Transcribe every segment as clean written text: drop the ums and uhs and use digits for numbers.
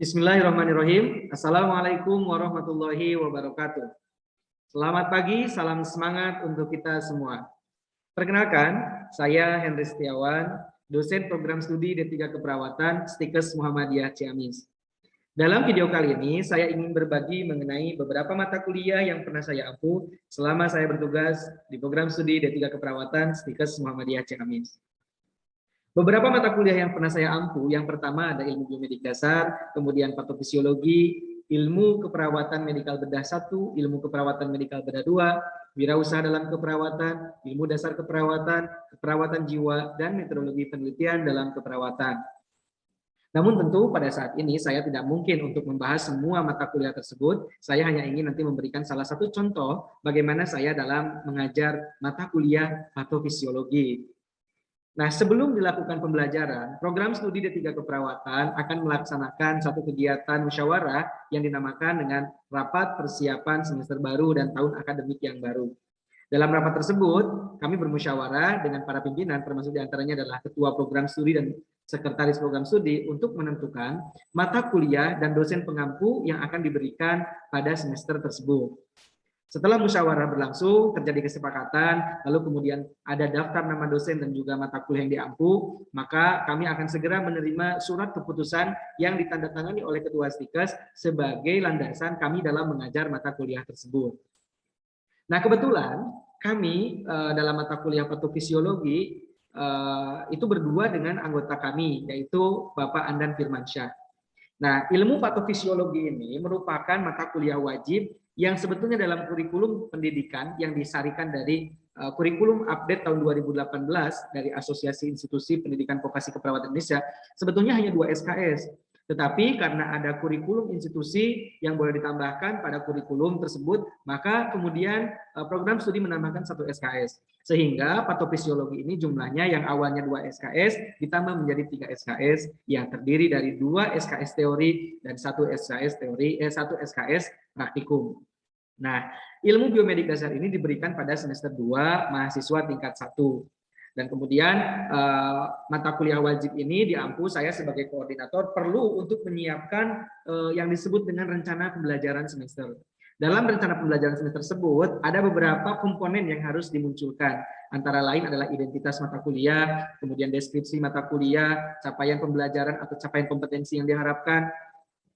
Bismillahirrahmanirrahim. Assalamualaikum warahmatullahi wabarakatuh. Selamat pagi, salam semangat untuk kita semua. Perkenalkan, saya Henry Setiawan, dosen program studi D3 Keperawatan Stikes Muhammadiyah Ciamis. Dalam video kali ini, saya ingin berbagi mengenai beberapa mata kuliah yang pernah saya ampu selama saya bertugas di program studi D3 Keperawatan Stikes Muhammadiyah Ciamis. Beberapa mata kuliah yang pernah saya ampu, yang pertama ada ilmu biomedik dasar, kemudian patofisiologi, ilmu keperawatan medikal bedah 1, ilmu keperawatan medikal bedah 2, wirausaha dalam keperawatan, ilmu dasar keperawatan, keperawatan jiwa, dan metodologi penelitian dalam keperawatan. Namun tentu pada saat ini saya tidak mungkin untuk membahas semua mata kuliah tersebut, saya hanya ingin nanti memberikan salah satu contoh bagaimana saya dalam mengajar mata kuliah patofisiologi. Nah, sebelum dilakukan pembelajaran, program studi D3 Keperawatan akan melaksanakan satu kegiatan musyawarah yang dinamakan dengan rapat persiapan semester baru dan tahun akademik yang baru. Dalam rapat tersebut, kami bermusyawarah dengan para pimpinan, termasuk diantaranya adalah ketua program studi dan sekretaris program studi untuk menentukan mata kuliah dan dosen pengampu yang akan diberikan pada semester tersebut. Setelah musyawarah berlangsung, terjadi kesepakatan, lalu kemudian ada daftar nama dosen dan juga mata kuliah yang diampu, maka kami akan segera menerima surat keputusan yang ditandatangani oleh Ketua Stikes sebagai landasan kami dalam mengajar mata kuliah tersebut. Nah, kebetulan kami dalam mata kuliah patofisiologi itu berdua dengan anggota kami, yaitu Bapak Andan Firmansyah. Nah, ilmu patofisiologi ini merupakan mata kuliah wajib yang sebetulnya dalam kurikulum pendidikan yang disarikan dari kurikulum update tahun 2018 dari Asosiasi Institusi Pendidikan Vokasi Keperawatan Indonesia, sebetulnya hanya 2 SKS. Tetapi karena ada kurikulum institusi yang boleh ditambahkan pada kurikulum tersebut, maka kemudian program studi menambahkan 1 SKS. Sehingga patofisiologi ini jumlahnya yang awalnya 2 SKS ditambah menjadi 3 SKS yang terdiri dari 2 SKS teori dan 1 SKS teori, 1 SKS praktikum. Nah, ilmu biomedik dasar ini diberikan pada semester 2 mahasiswa tingkat 1. Dan kemudian mata kuliah wajib ini diampu saya sebagai koordinator perlu untuk menyiapkan yang disebut dengan rencana pembelajaran semester. Dalam rencana pembelajaran semester tersebut ada beberapa komponen yang harus dimunculkan. Antara lain adalah identitas mata kuliah, kemudian deskripsi mata kuliah, capaian pembelajaran atau capaian kompetensi yang diharapkan.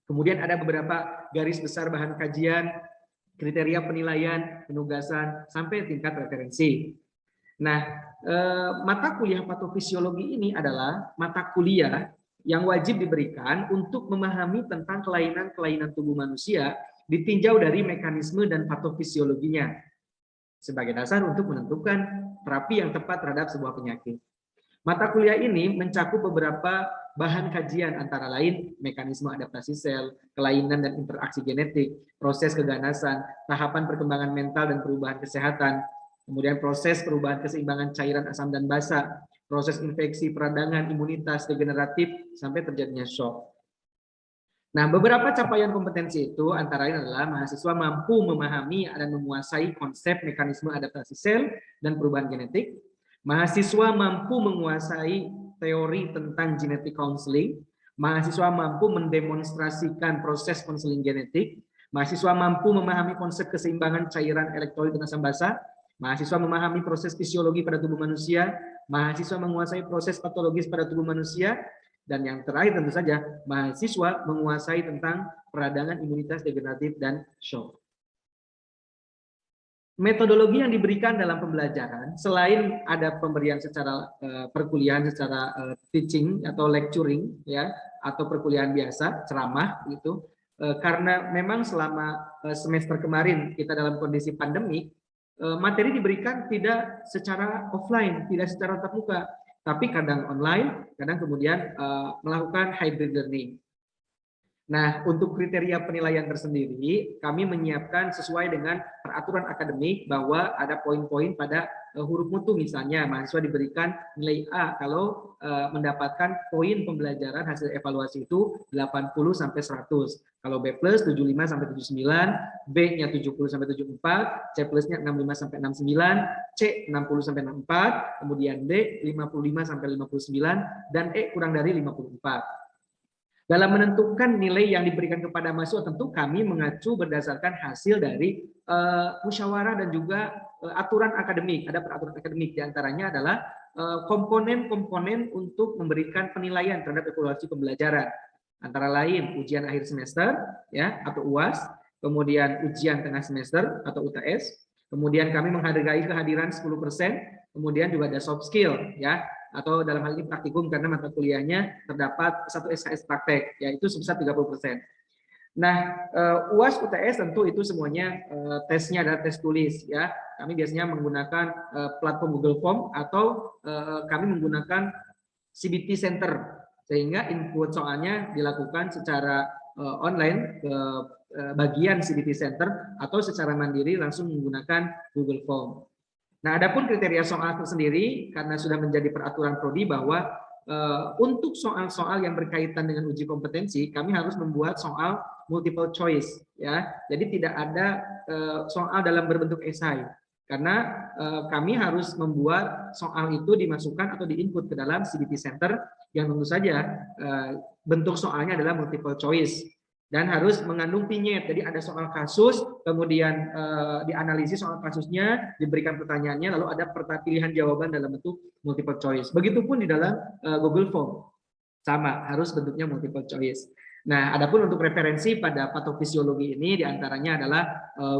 Kemudian ada beberapa garis besar bahan kajian, kriteria penilaian, penugasan, sampai tingkat referensi. Nah, mata kuliah patofisiologi ini adalah mata kuliah yang wajib diberikan untuk memahami tentang kelainan-kelainan tubuh manusia ditinjau dari mekanisme dan patofisiologinya sebagai dasar untuk menentukan terapi yang tepat terhadap sebuah penyakit. Mata kuliah ini mencakup beberapa bahan kajian antara lain mekanisme adaptasi sel, kelainan dan interaksi genetik, proses keganasan, tahapan perkembangan mental dan perubahan kesehatan, kemudian proses perubahan keseimbangan cairan asam dan basa, proses infeksi, peradangan, imunitas, degeneratif, sampai terjadinya shock. Nah, beberapa capaian kompetensi itu antara lain adalah mahasiswa mampu memahami dan menguasai konsep mekanisme adaptasi sel dan perubahan genetik, mahasiswa mampu menguasai teori tentang genetic counseling, mahasiswa mampu mendemonstrasikan proses konseling genetik, mahasiswa mampu memahami konsep keseimbangan cairan elektrolit dan asam basa, mahasiswa memahami proses fisiologi pada tubuh manusia, mahasiswa menguasai proses patologis pada tubuh manusia, dan yang terakhir tentu saja mahasiswa menguasai tentang peradangan imunitas degeneratif dan shock. Metodologi yang diberikan dalam pembelajaran selain ada pemberian secara perkuliahan secara teaching atau lecturing ya atau perkuliahan biasa ceramah gitu karena memang selama semester kemarin kita dalam kondisi pandemi materi diberikan tidak secara offline, tidak secara tatap muka, tapi kadang online, kadang kemudian melakukan hybrid learning. Nah, untuk kriteria penilaian tersendiri, kami menyiapkan sesuai dengan peraturan akademik bahwa ada poin-poin pada huruf mutu, misalnya mahasiswa diberikan nilai A kalau mendapatkan poin pembelajaran hasil evaluasi itu 80 sampai 100. Kalau B plus 75 sampai 79, B-nya 70 sampai 74, C plusnya 65 sampai 69, C 60 sampai 64, kemudian D 55 sampai 59 dan E kurang dari 54. Dalam menentukan nilai yang diberikan kepada mahasiswa, tentu kami mengacu berdasarkan hasil dari musyawarah dan juga aturan akademik. Ada peraturan akademik, diantaranya adalah komponen-komponen untuk memberikan penilaian terhadap evaluasi pembelajaran. Antara lain ujian akhir semester, ya, atau UAS, kemudian ujian tengah semester atau UTS, kemudian kami menghargai kehadiran 10%, kemudian juga ada soft skill, ya, atau dalam hal ini praktikum karena mata kuliahnya terdapat 1 SKS praktek, yaitu sebesar 30%. Nah, UAS UTS tentu itu semuanya tesnya adalah tes tulis, ya. Kami biasanya menggunakan platform Google Form atau kami menggunakan CBT Center, sehingga input soalnya dilakukan secara online ke bagian CBT Center atau secara mandiri langsung menggunakan Google Form. Nah, adapun kriteria soal tersendiri karena sudah menjadi peraturan prodi bahwa untuk soal-soal yang berkaitan dengan uji kompetensi kami harus membuat soal multiple choice, ya. Jadi tidak ada soal dalam berbentuk esai karena kami harus membuat soal itu dimasukkan atau diinput ke dalam CBT Center yang tentu saja bentuk soalnya adalah multiple choice dan harus mengandung vignette. Jadi ada soal kasus, kemudian dianalisis soal kasusnya, diberikan pertanyaannya, lalu ada pilihan jawaban dalam bentuk multiple choice. Begitupun di dalam Google Form, sama, harus bentuknya multiple choice. Nah, adapun untuk referensi pada patofisiologi ini diantaranya adalah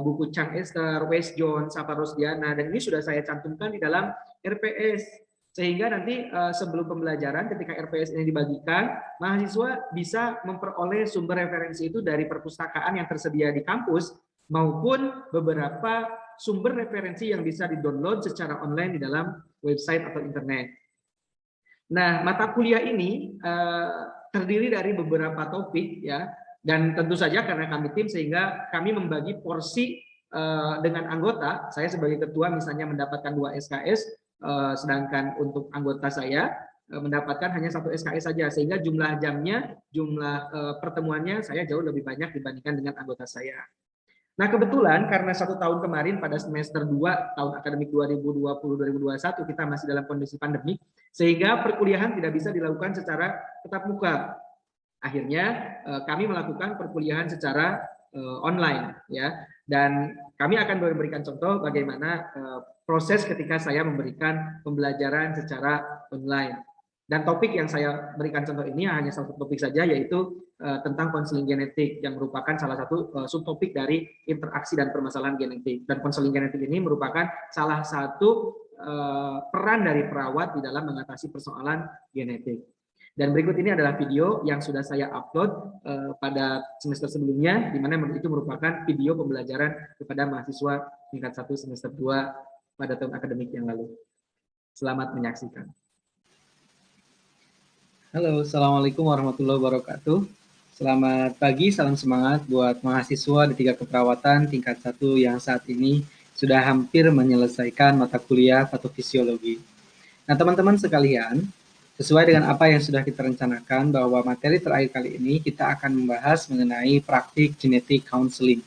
buku Chang Esther, West John, Sapa Rosdiana, dan ini sudah saya cantumkan di dalam RPS. Sehingga nanti sebelum pembelajaran ketika RPS ini dibagikan, mahasiswa bisa memperoleh sumber referensi itu dari perpustakaan yang tersedia di kampus maupun beberapa sumber referensi yang bisa di-download secara online di dalam website atau internet. Nah, mata kuliah ini terdiri dari beberapa topik, ya, dan tentu saja karena kami tim sehingga kami membagi porsi dengan anggota. Saya sebagai ketua misalnya mendapatkan 2 SKS, sedangkan untuk anggota saya mendapatkan hanya 1 SKS saja, sehingga jumlah jamnya, jumlah pertemuannya saya jauh lebih banyak dibandingkan dengan anggota saya. Nah, kebetulan karena 1 tahun kemarin pada semester 2 tahun akademik 2020-2021 kita masih dalam kondisi pandemi, sehingga perkuliahan tidak bisa dilakukan secara tatap muka. Akhirnya kami melakukan perkuliahan secara online, ya. Dan kami akan memberikan contoh bagaimana proses ketika saya memberikan pembelajaran secara online. Dan topik yang saya berikan contoh ini hanya satu topik saja, yaitu tentang konseling genetik yang merupakan salah satu subtopik dari interaksi dan permasalahan genetik. Dan konseling genetik ini merupakan salah satu peran dari perawat di dalam mengatasi persoalan genetik. Dan berikut ini adalah video yang sudah saya upload pada semester sebelumnya, di mana itu merupakan video pembelajaran kepada mahasiswa tingkat 1 semester 2 pada tahun akademik yang lalu. Selamat menyaksikan. Halo, Assalamualaikum warahmatullahi wabarakatuh. Selamat pagi, salam semangat buat mahasiswa di 3 keperawatan tingkat 1 yang saat ini sudah hampir menyelesaikan mata kuliah patofisiologi. Nah, teman-teman sekalian, sesuai dengan apa yang sudah kita rencanakan bahwa materi terakhir kali ini kita akan membahas mengenai praktik genetik counseling.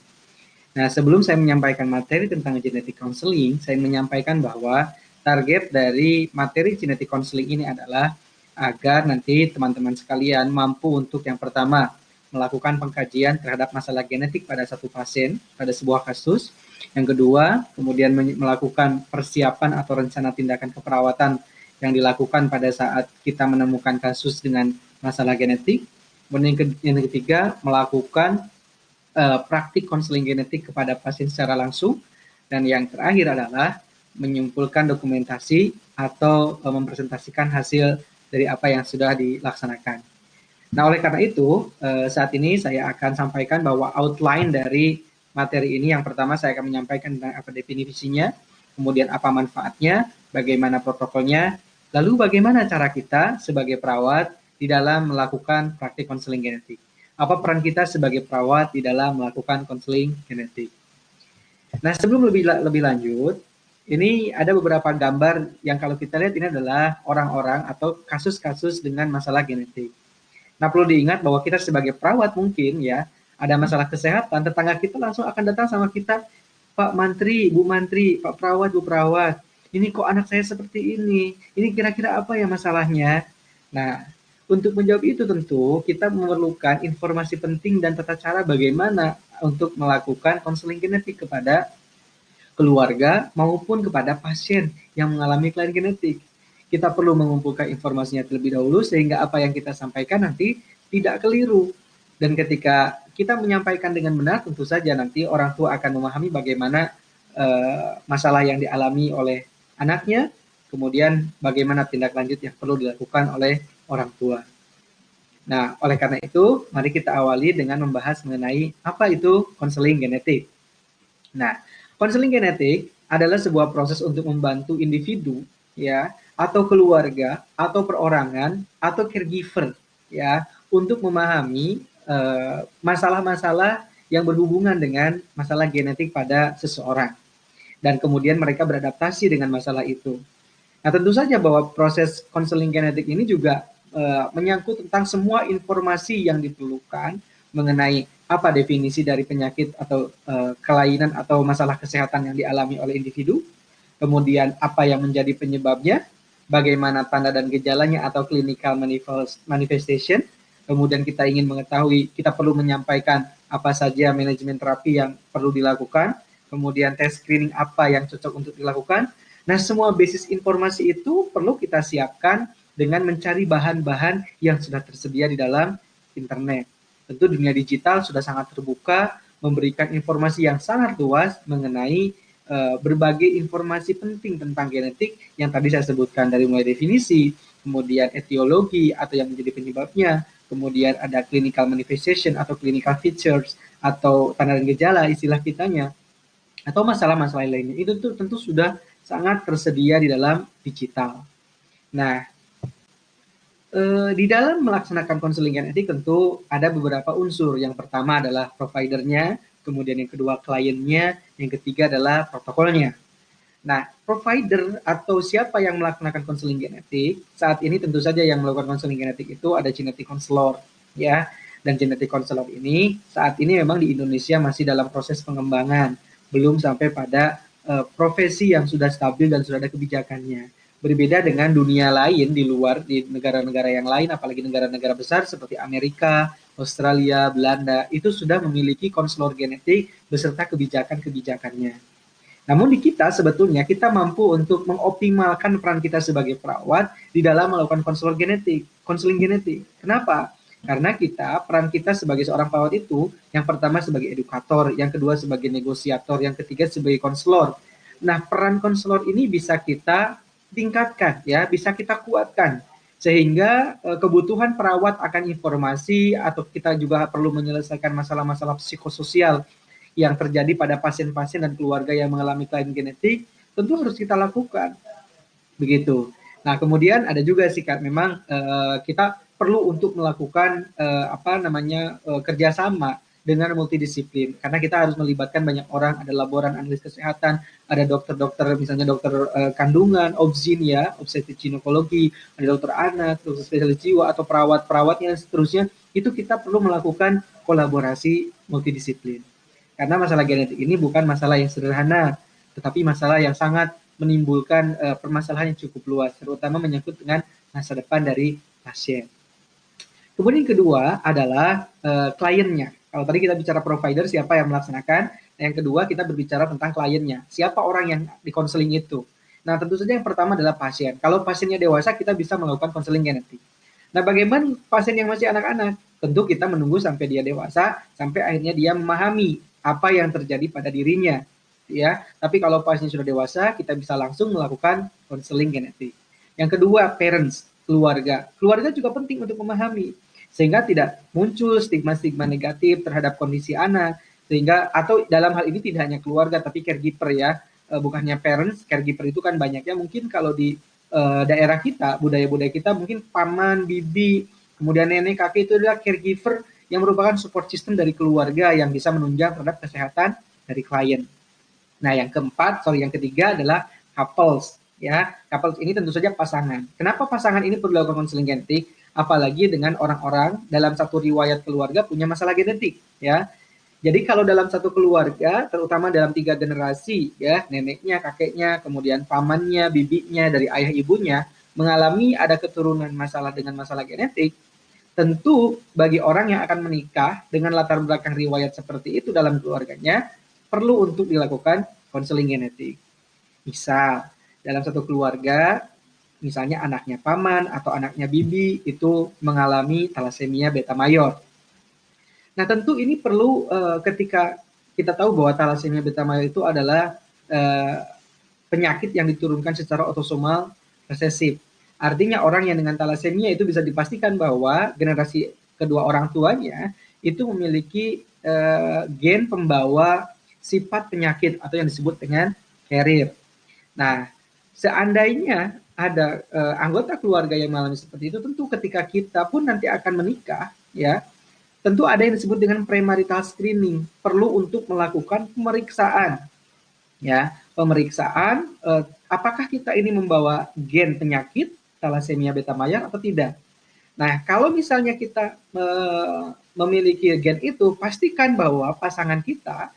Nah, sebelum saya menyampaikan materi tentang genetik counseling, saya menyampaikan bahwa target dari materi genetik counseling ini adalah agar nanti teman-teman sekalian mampu untuk yang pertama melakukan pengkajian terhadap masalah genetik pada satu pasien, pada sebuah kasus. Yang kedua, kemudian melakukan persiapan atau rencana tindakan keperawatan yang dilakukan pada saat kita menemukan kasus dengan masalah genetik. Kemudian yang ketiga, melakukan praktik konseling genetik kepada pasien secara langsung. Dan yang terakhir adalah menyimpulkan dokumentasi atau mempresentasikan hasil dari apa yang sudah dilaksanakan. Nah, oleh karena itu, saat ini saya akan sampaikan bahwa outline dari materi ini, yang pertama saya akan menyampaikan tentang apa definisinya, kemudian apa manfaatnya, bagaimana protokolnya, lalu bagaimana cara kita sebagai perawat di dalam melakukan praktik konseling genetik. Apa peran kita sebagai perawat di dalam melakukan konseling genetik. Nah, sebelum lebih lanjut, ini ada beberapa gambar yang kalau kita lihat ini adalah orang-orang atau kasus-kasus dengan masalah genetik. Nah, perlu diingat bahwa kita sebagai perawat mungkin ya, ada masalah kesehatan, tetangga kita langsung akan datang sama kita, Pak Mantri, Bu Mantri, Pak Perawat, Bu Perawat, ini kok anak saya seperti ini kira-kira apa ya masalahnya? Nah, untuk menjawab itu tentu kita memerlukan informasi penting dan tata cara bagaimana untuk melakukan konseling genetik kepada keluarga maupun kepada pasien yang mengalami kelainan genetik. Kita perlu mengumpulkan informasinya terlebih dahulu sehingga apa yang kita sampaikan nanti tidak keliru. Dan ketika kita menyampaikan dengan benar, tentu saja nanti orang tua akan memahami bagaimana masalah yang dialami oleh anaknya, kemudian bagaimana tindak lanjut yang perlu dilakukan oleh orang tua. Nah, oleh karena itu, mari kita awali dengan membahas mengenai apa itu konseling genetik. Nah, konseling genetik adalah sebuah proses untuk membantu individu ya atau keluarga atau perorangan atau caregiver ya untuk memahami masalah-masalah yang berhubungan dengan masalah genetik pada seseorang dan kemudian mereka beradaptasi dengan masalah itu. Nah, tentu saja bahwa proses konseling genetik ini juga menyangkut tentang semua informasi yang diperlukan mengenai apa definisi dari penyakit atau kelainan atau masalah kesehatan yang dialami oleh individu, kemudian apa yang menjadi penyebabnya, bagaimana tanda dan gejalanya atau clinical manifestation, kemudian kita ingin mengetahui, kita perlu menyampaikan apa saja manajemen terapi yang perlu dilakukan, kemudian tes screening apa yang cocok untuk dilakukan. Nah, semua basis informasi itu perlu kita siapkan dengan mencari bahan-bahan yang sudah tersedia di dalam internet. Tentu dunia digital sudah sangat terbuka, memberikan informasi yang sangat luas mengenai berbagai informasi penting tentang genetik yang tadi saya sebutkan, dari mulai definisi, kemudian etiologi atau yang menjadi penyebabnya, kemudian ada clinical manifestation atau clinical features atau tanda dan gejala istilah kitanya, atau masalah-masalah lainnya. Itu tuh tentu sudah sangat tersedia di dalam digital. Nah, di dalam melaksanakan konseling genetik tentu ada beberapa unsur. Yang pertama adalah providernya, kemudian yang kedua kliennya, yang ketiga adalah protokolnya. Nah, provider atau siapa yang melaksanakan konseling genetik, saat ini tentu saja yang melakukan konseling genetik itu ada genetik konselor, ya. Dan genetik konselor ini saat ini memang di Indonesia masih dalam proses pengembangan, belum sampai pada profesi yang sudah stabil dan sudah ada kebijakannya. Berbeda dengan dunia lain di luar, di negara-negara yang lain, apalagi negara-negara besar seperti Amerika, Australia, Belanda, itu sudah memiliki konselor genetik beserta kebijakan-kebijakannya. Namun di kita sebetulnya kita mampu untuk mengoptimalkan peran kita sebagai perawat di dalam melakukan konseling genetik. Kenapa? Karena peran kita sebagai seorang perawat itu, yang pertama sebagai edukator, yang kedua sebagai negosiator, yang ketiga sebagai konselor. Nah, peran konselor ini bisa kita tingkatkan, ya, bisa kita kuatkan, sehingga kebutuhan perawat akan informasi atau kita juga perlu menyelesaikan masalah-masalah psikososial yang terjadi pada pasien-pasien dan keluarga yang mengalami kelainan genetik, tentu harus kita lakukan. Begitu. Nah, kemudian ada juga sih Kak, memang kita perlu untuk melakukan kerjasama dengan multidisiplin, karena kita harus melibatkan banyak orang, ada laboran analis kesehatan, ada dokter-dokter, misalnya dokter kandungan, obgyn ya, obstetrik ginekologi, ada dokter anak, dokter spesialis jiwa, atau perawat-perawatnya dan seterusnya, itu kita perlu melakukan kolaborasi multidisiplin. Karena masalah genetik ini bukan masalah yang sederhana, tetapi masalah yang sangat menimbulkan permasalahan yang cukup luas, terutama menyangkut dengan masa depan dari pasien. Kemudian yang kedua adalah kliennya. Kalau tadi kita bicara provider, siapa yang melaksanakan. Nah, yang kedua kita berbicara tentang kliennya. Siapa orang yang dikonseling itu. Nah, tentu saja yang pertama adalah pasien. Kalau pasiennya dewasa, kita bisa melakukan konseling genetik. Nah, bagaimana pasien yang masih anak-anak? Tentu kita menunggu sampai dia dewasa, sampai akhirnya dia memahami apa yang terjadi pada dirinya. Ya, tapi kalau pasien sudah dewasa, kita bisa langsung melakukan konseling genetik. Yang kedua, parents, keluarga. Keluarga juga penting untuk memahami, sehingga tidak muncul stigma-stigma negatif terhadap kondisi anak, sehingga atau dalam hal ini tidak hanya keluarga tapi caregiver ya, bukannya parents, caregiver itu kan banyaknya, mungkin kalau di daerah kita, budaya-budaya kita mungkin paman, bibi, kemudian nenek, kakek itu adalah caregiver yang merupakan support system dari keluarga yang bisa menunjang terhadap kesehatan dari klien. Nah, yang ketiga adalah couples ya. Couples ini tentu saja pasangan. Kenapa pasangan ini perlu dilakukan konseling genetik? Apalagi dengan orang-orang dalam satu riwayat keluarga punya masalah genetik ya. Jadi kalau dalam satu keluarga, terutama dalam 3 generasi ya, neneknya, kakeknya, kemudian pamannya, bibinya, dari ayah ibunya, mengalami ada keturunan masalah dengan masalah genetik, tentu bagi orang yang akan menikah dengan latar belakang riwayat seperti itu dalam keluarganya, perlu untuk dilakukan konseling genetik. Misal, dalam satu keluarga, misalnya anaknya paman atau anaknya bibi itu mengalami thalassemia beta mayor. Nah, tentu ini perlu ketika kita tahu bahwa thalassemia beta mayor itu adalah penyakit yang diturunkan secara otosomal resesif. Artinya orang yang dengan thalassemia itu bisa dipastikan bahwa generasi kedua orang tuanya itu memiliki gen pembawa sifat penyakit atau yang disebut dengan carrier. Nah, seandainya ada anggota keluarga yang mengalami seperti itu, tentu ketika kita pun nanti akan menikah, ya, tentu ada yang disebut dengan premarital screening, perlu untuk melakukan pemeriksaan, ya, pemeriksaan apakah kita ini membawa gen penyakit thalassemia beta mayor atau tidak. Nah, kalau misalnya kita memiliki gen itu, pastikan bahwa pasangan kita,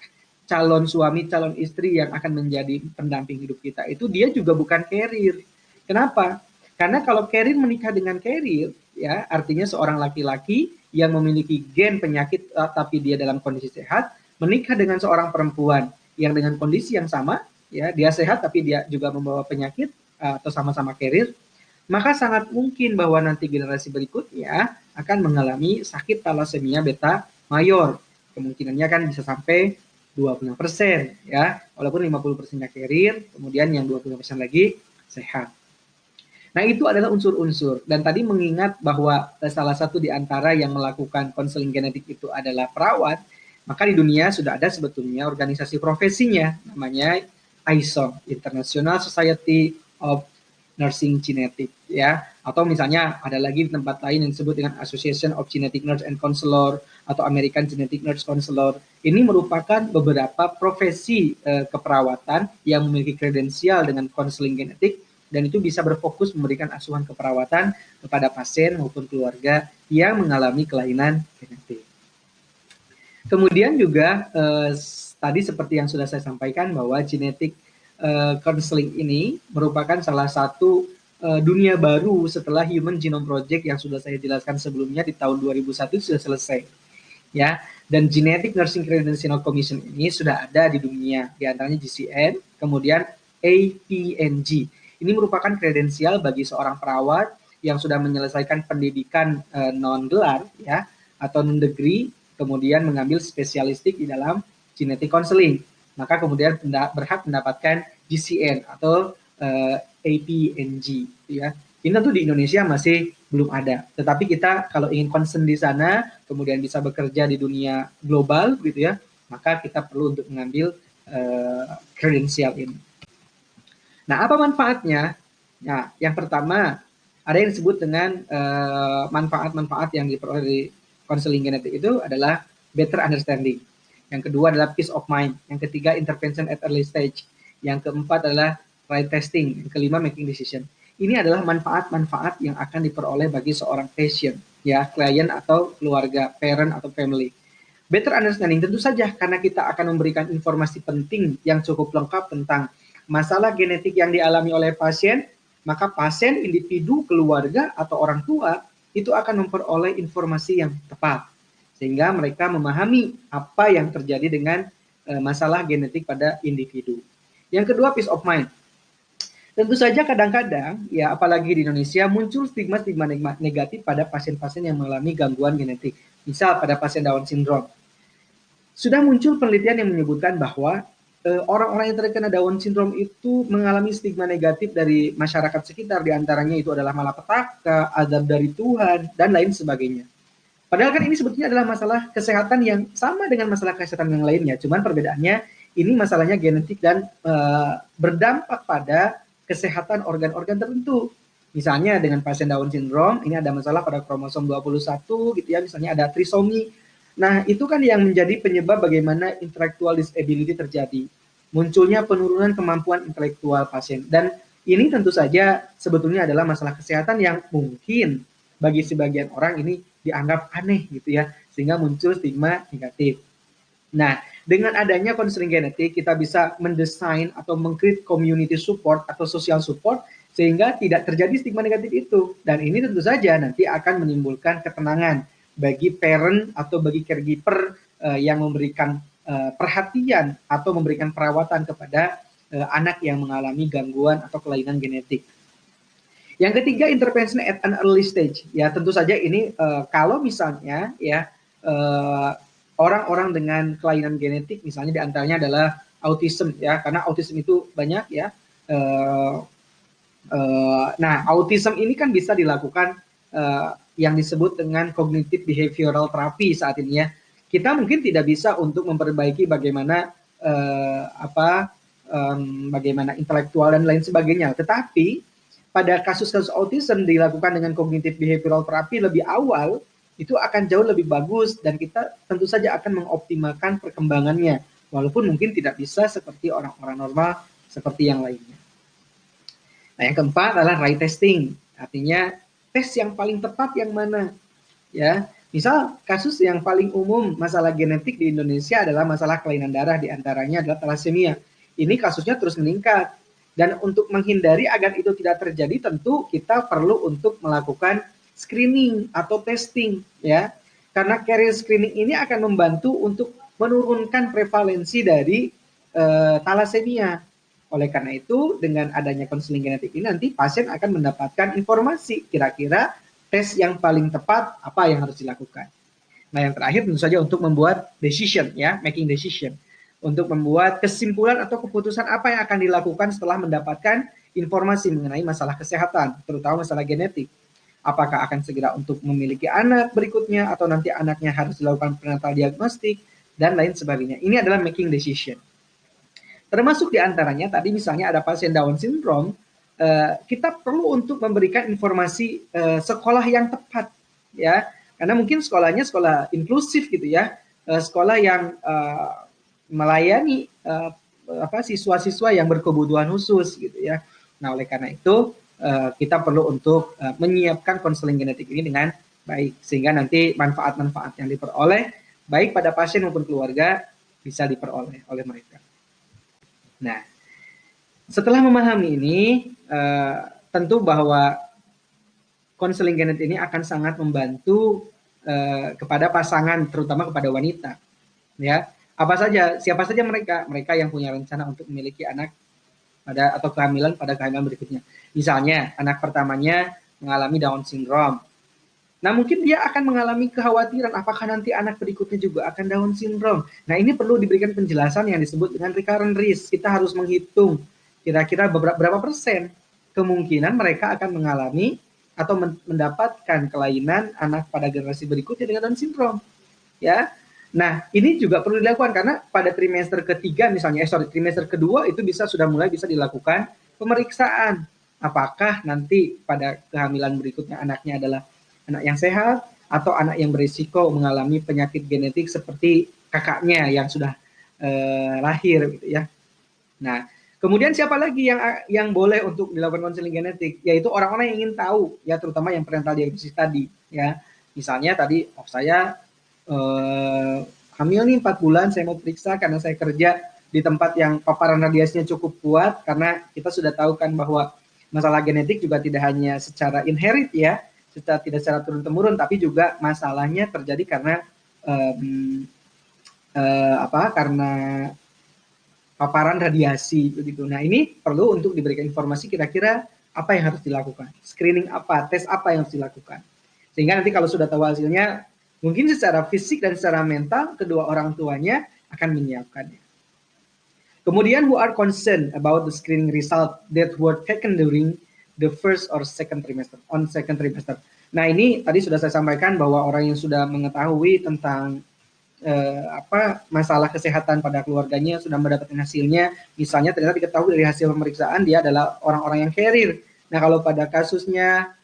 calon suami, calon istri yang akan menjadi pendamping hidup kita itu dia juga bukan carrier. Kenapa? Karena kalau carrier menikah dengan carrier, ya, artinya seorang laki-laki yang memiliki gen penyakit tapi dia dalam kondisi sehat, menikah dengan seorang perempuan yang dengan kondisi yang sama, ya, dia sehat tapi dia juga membawa penyakit atau sama-sama carrier, maka sangat mungkin bahwa nanti generasi berikutnya akan mengalami sakit thalassemia beta mayor. Kemungkinannya kan bisa sampai 20% ya, walaupun 50%-nya carrier, kemudian yang 20% lagi sehat. Nah, itu adalah unsur-unsur. Dan tadi mengingat bahwa salah satu di antara yang melakukan konseling genetik itu adalah perawat, maka di dunia sudah ada sebetulnya organisasi profesinya, namanya ISOG, International Society of Nursing Genetic, ya, atau misalnya ada lagi di tempat lain yang disebut dengan Association of Genetic Nurse and Counselor atau American Genetic Nurse Counselor. Ini merupakan beberapa profesi keperawatan yang memiliki kredensial dengan konseling genetik dan itu bisa berfokus memberikan asuhan keperawatan kepada pasien maupun keluarga yang mengalami kelainan genetik. Kemudian juga tadi seperti yang sudah saya sampaikan bahwa genetik counseling ini merupakan salah satu dunia baru setelah Human Genome Project yang sudah saya jelaskan sebelumnya di tahun 2001 sudah selesai, ya. Dan Genetic Nursing Credential Commission ini sudah ada di dunia, di antaranya GCN, kemudian APNG. Ini merupakan kredensial bagi seorang perawat yang sudah menyelesaikan pendidikan non gelar, ya, atau non degree, kemudian mengambil spesialistik di dalam genetic counseling, maka kemudian berhak mendapatkan GCN atau APNG, ya. Ini tentu di Indonesia masih belum ada, tetapi kita kalau ingin concern di sana, kemudian bisa bekerja di dunia global, gitu ya, maka kita perlu untuk mengambil kredensial ini. Nah, apa manfaatnya? Nah, yang pertama ada yang disebut dengan manfaat-manfaat yang diperoleh dari konseling genetik itu adalah better understanding. Yang kedua adalah peace of mind. Yang ketiga, intervention at early stage. Yang keempat adalah right testing. Yang kelima, making decision. Ini adalah manfaat-manfaat yang akan diperoleh bagi seorang patient, ya, klien atau keluarga, parent atau family. Better understanding tentu saja karena kita akan memberikan informasi penting yang cukup lengkap tentang masalah genetik yang dialami oleh pasien, maka pasien, individu, keluarga, atau orang tua itu akan memperoleh informasi yang tepat sehingga mereka memahami apa yang terjadi dengan masalah genetik pada individu. Yang kedua, peace of mind. Tentu saja kadang-kadang, ya apalagi di Indonesia, muncul stigma-stigma negatif pada pasien-pasien yang mengalami gangguan genetik. Misal pada pasien Down syndrome. Sudah muncul penelitian yang menyebutkan bahwa orang-orang yang terkena Down syndrome itu mengalami stigma negatif dari masyarakat sekitar, diantaranya itu adalah malapetaka, azab dari Tuhan, dan lain sebagainya. Padahal kan ini sebetulnya adalah masalah kesehatan yang sama dengan masalah kesehatan yang lainnya. Cuman perbedaannya ini masalahnya genetik dan berdampak pada kesehatan organ-organ tertentu. Misalnya dengan pasien Down syndrome, ini ada masalah pada kromosom 21 gitu ya, misalnya ada trisomi. Nah, itu kan yang menjadi penyebab bagaimana intellectual disability terjadi. Munculnya penurunan kemampuan intelektual pasien. Dan ini tentu saja sebetulnya adalah masalah kesehatan yang mungkin bagi sebagian orang ini dianggap aneh gitu ya, sehingga muncul stigma negatif. Nah, dengan adanya konseling genetik, kita bisa mendesain atau meng-create community support atau social support sehingga tidak terjadi stigma negatif itu. Dan ini tentu saja nanti akan menimbulkan ketenangan bagi parent atau bagi caregiver yang memberikan perhatian atau memberikan perawatan kepada anak yang mengalami gangguan atau kelainan genetik. Yang ketiga, intervention at an early stage. Ya, tentu saja ini kalau misalnya ya orang-orang dengan kelainan genetik, misalnya diantaranya adalah autism ya, karena autism itu banyak ya. Nah, autism ini kan bisa dilakukan yang disebut dengan cognitive behavioral therapy saat ini ya. Kita mungkin tidak bisa untuk memperbaiki bagaimana bagaimana intelektual dan lain sebagainya, tetapi pada kasus-kasus autism dilakukan dengan cognitive behavioral therapy lebih awal, itu akan jauh lebih bagus dan kita tentu saja akan mengoptimalkan perkembangannya, walaupun mungkin tidak bisa seperti orang-orang normal seperti yang lainnya. Nah, yang keempat adalah right testing, artinya tes yang paling tepat yang mana, ya. Misal kasus yang paling umum masalah genetik di Indonesia adalah masalah kelainan darah, diantaranya adalah thalassemia. Ini kasusnya terus meningkat, dan untuk menghindari agar itu tidak terjadi, tentu kita perlu untuk melakukan screening atau testing, ya. Karena carrier screening ini akan membantu untuk menurunkan prevalensi dari thalassemia. Oleh karena itu, dengan adanya konseling genetik ini nanti pasien akan mendapatkan informasi kira-kira tes yang paling tepat apa yang harus dilakukan. Nah, yang terakhir tentu saja untuk membuat decision ya, making decision. Untuk membuat kesimpulan atau keputusan apa yang akan dilakukan setelah mendapatkan informasi mengenai masalah kesehatan, terutama masalah genetik. Apakah akan segera untuk memiliki anak berikutnya atau nanti anaknya harus dilakukan prenatal diagnostik dan lain sebagainya. Ini adalah making decision. Termasuk diantaranya tadi misalnya ada pasien Down syndrome, kita perlu untuk memberikan informasi sekolah yang tepat, ya, karena mungkin sekolahnya sekolah inklusif gitu ya, sekolah yang melayani siswa-siswa yang berkebutuhan khusus gitu ya. Nah, oleh karena itu kita perlu untuk menyiapkan konseling genetik ini dengan baik, sehingga nanti manfaat-manfaat yang diperoleh baik pada pasien maupun keluarga bisa diperoleh oleh mereka. Nah, setelah memahami ini, tentu bahwa konseling genetik ini akan sangat membantu kepada pasangan, terutama kepada wanita. Ya, siapa saja mereka yang punya rencana untuk memiliki anak atau kehamilan pada kehamilan berikutnya. Misalnya, anak pertamanya mengalami Down syndrome. Nah, mungkin dia akan mengalami kekhawatiran apakah nanti anak berikutnya juga akan Down syndrome. Nah, ini perlu diberikan penjelasan yang disebut dengan recurrent risk. Kita harus menghitung kira-kira berapa persen kemungkinan mereka akan mengalami atau mendapatkan kelainan anak pada generasi berikutnya dengan Down syndrome. Ya. Nah, ini juga perlu dilakukan karena pada trimester ketiga misalnya, trimester kedua itu sudah mulai bisa dilakukan pemeriksaan. Apakah nanti pada kehamilan berikutnya anaknya adalah anak yang sehat atau anak yang berisiko mengalami penyakit genetik seperti kakaknya yang sudah lahir gitu ya. Nah, kemudian siapa lagi yang boleh untuk dilakukan konseling genetik? Yaitu orang-orang yang ingin tahu ya, terutama yang prenatal diagnosis tadi ya. Misalnya tadi saya hamil nih 4 bulan, saya mau periksa karena saya kerja di tempat yang paparan radiasinya cukup kuat, karena kita sudah tahu kan bahwa masalah genetik juga tidak hanya secara inherit ya, tidak secara turun-temurun, tapi juga masalahnya terjadi karena karena paparan radiasi begitu. Nah, ini perlu untuk diberikan informasi kira-kira apa yang harus dilakukan, screening apa, tes apa yang harus dilakukan, sehingga nanti kalau sudah tahu hasilnya, mungkin secara fisik dan secara mental kedua orang tuanya akan menyiapkannya. Kemudian, who are concerned about the screening result that were taken during the first or second trimester, second trimester. Nah, ini tadi sudah saya sampaikan bahwa orang yang sudah mengetahui tentang masalah kesehatan pada keluarganya, sudah mendapatkan hasilnya, misalnya ternyata diketahui dari hasil pemeriksaan dia adalah orang-orang yang carrier. Nah, kalau pada kasusnya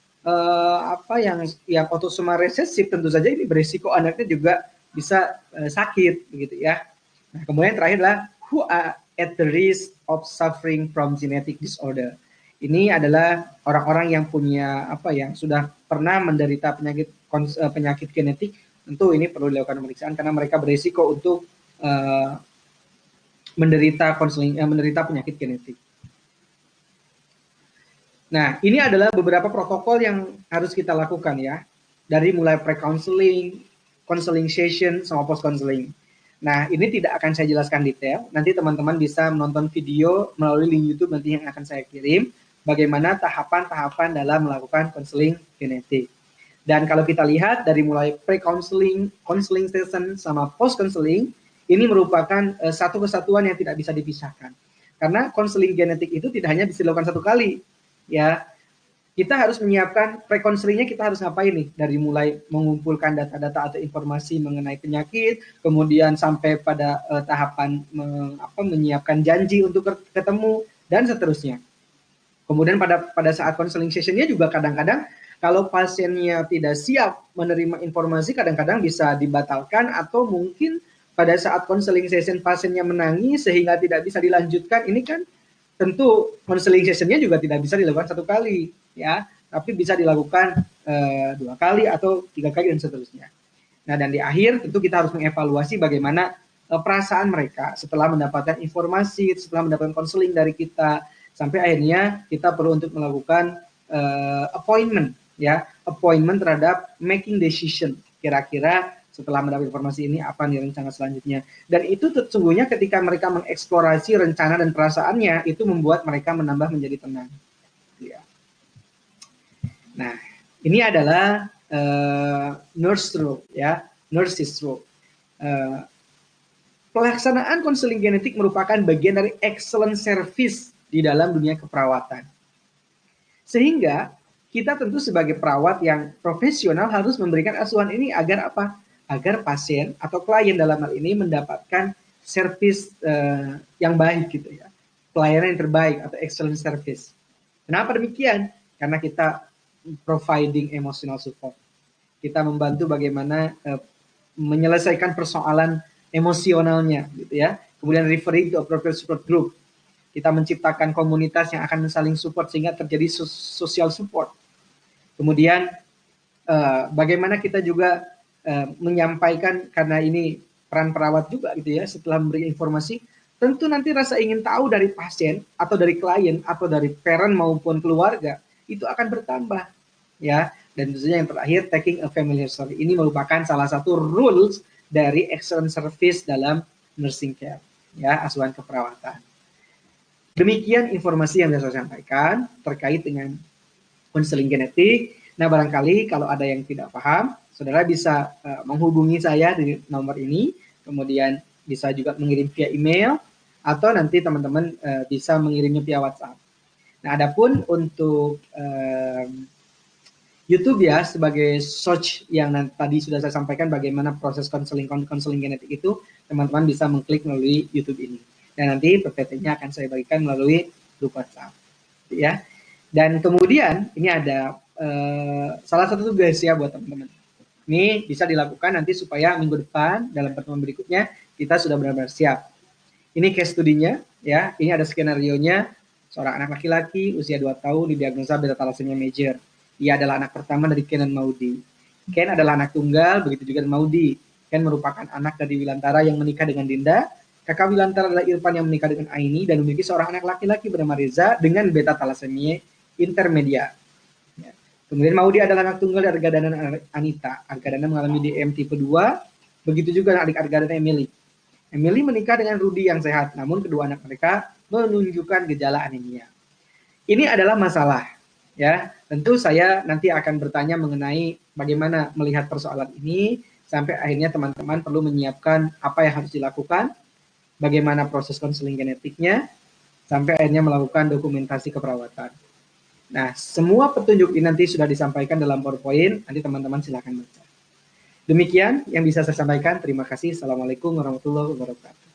yang autosomal resesif, tentu saja ini berisiko anaknya juga bisa sakit begitu ya. Nah, kemudian terakhir adalah who are at the risk of suffering from genetic disorder. Ini adalah orang-orang yang punya yang sudah pernah menderita penyakit genetik. Tentu ini perlu dilakukan pemeriksaan karena mereka berisiko untuk menderita penyakit genetik. Nah, ini adalah beberapa protokol yang harus kita lakukan ya. Dari mulai pre-counseling, counseling session, sama post-counseling. Nah, ini tidak akan saya jelaskan detail. Nanti teman-teman bisa menonton video melalui link YouTube nanti yang akan saya kirim. Bagaimana tahapan-tahapan dalam melakukan counseling genetik. Dan kalau kita lihat dari mulai pre-counseling, counseling session, sama post-counseling, ini merupakan satu kesatuan yang tidak bisa dipisahkan. Karena counseling genetik itu tidak hanya bisa dilakukan satu kali, ya. Kita harus menyiapkan pre-counselingnya, kita harus ngapain nih, dari mulai mengumpulkan data-data atau informasi mengenai penyakit, kemudian sampai pada tahapan menyiapkan janji untuk ketemu, dan seterusnya. Kemudian pada saat counseling sessionnya juga kadang-kadang kalau pasiennya tidak siap menerima informasi, kadang-kadang bisa dibatalkan, atau mungkin pada saat counseling session pasiennya menangis sehingga tidak bisa dilanjutkan. Ini kan tentu counseling sessionnya juga tidak bisa dilakukan satu kali, ya, tapi bisa dilakukan 2 kali atau 3 kali dan seterusnya. Nah, dan di akhir tentu kita harus mengevaluasi bagaimana perasaan mereka setelah mendapatkan informasi, setelah mendapatkan konseling dari kita, sampai akhirnya kita perlu untuk melakukan appointment, ya, appointment terhadap making decision. Kira-kira setelah mendapat informasi ini apa nih rencana selanjutnya. Dan itu sesungguhnya ketika mereka mengeksplorasi rencana dan perasaannya, itu membuat mereka menambah menjadi tenang. Ya. Nah, ini adalah nurse role, ya, nurses role. Pelaksanaan konseling genetik merupakan bagian dari excellent service di dalam dunia keperawatan. Sehingga kita tentu sebagai perawat yang profesional harus memberikan asuhan ini agar apa? Agar pasien atau klien dalam hal ini mendapatkan service yang baik gitu ya, pelayanan yang terbaik atau excellent service. Kenapa demikian? Karena kita providing emotional support, kita membantu bagaimana menyelesaikan persoalan emosionalnya gitu ya. Kemudian referring to appropriate support group, kita menciptakan komunitas yang akan saling support sehingga terjadi social support. Kemudian bagaimana kita juga menyampaikan, karena ini peran perawat juga gitu ya, setelah memberi informasi, tentu nanti rasa ingin tahu dari pasien atau dari klien atau dari parent maupun keluarga itu akan bertambah, ya. Dan tentunya yang terakhir, taking a familiar story, ini merupakan salah satu rules dari excellent service dalam nursing care, ya, asuhan keperawatan. Demikian informasi yang bisa saya sampaikan terkait dengan konseling genetik. Nah, barangkali kalau ada yang tidak paham, saudara bisa menghubungi saya di nomor ini, kemudian bisa juga mengirim via email, atau nanti teman-teman bisa mengirimnya via WhatsApp. Nah, adapun untuk YouTube ya, sebagai search yang tadi sudah saya sampaikan bagaimana proses konseling genetik itu, teman-teman bisa mengklik melalui YouTube ini. Dan nanti PPT-nya akan saya bagikan melalui grup WhatsApp, ya. Dan kemudian ini ada salah satu tugas ya buat teman-teman. Ini bisa dilakukan nanti supaya minggu depan dalam pertemuan berikutnya kita sudah benar-benar siap. Ini case studinya, ya. Ini ada skenario-nya, seorang anak laki-laki usia 2 tahun didiagnosa beta thalassemia major. Ia adalah anak pertama dari Ken dan Maudi. Ken adalah anak tunggal, begitu juga dengan Maudi. Ken merupakan anak dari Wilantara yang menikah dengan Dinda. Kakak Wilantara adalah Irfan yang menikah dengan Aini dan memiliki seorang anak laki-laki bernama Reza dengan beta thalassemia intermedia. Ya. Kemudian Maudi adalah anak tunggal dari Argadana dan Anita. Argadana mengalami DM tipe 2, begitu juga adik Argadana Emily. Emily menikah dengan Rudy yang sehat, namun kedua anak mereka menunjukkan gejala anemia. Ini adalah masalah. Ya, tentu saya nanti akan bertanya mengenai bagaimana melihat persoalan ini, sampai akhirnya teman-teman perlu menyiapkan apa yang harus dilakukan, bagaimana proses konseling genetiknya, sampai akhirnya melakukan dokumentasi keperawatan. Nah, semua petunjuk ini nanti sudah disampaikan dalam PowerPoint, nanti teman-teman silakan baca. Demikian yang bisa saya sampaikan, terima kasih. Assalamualaikum warahmatullahi wabarakatuh.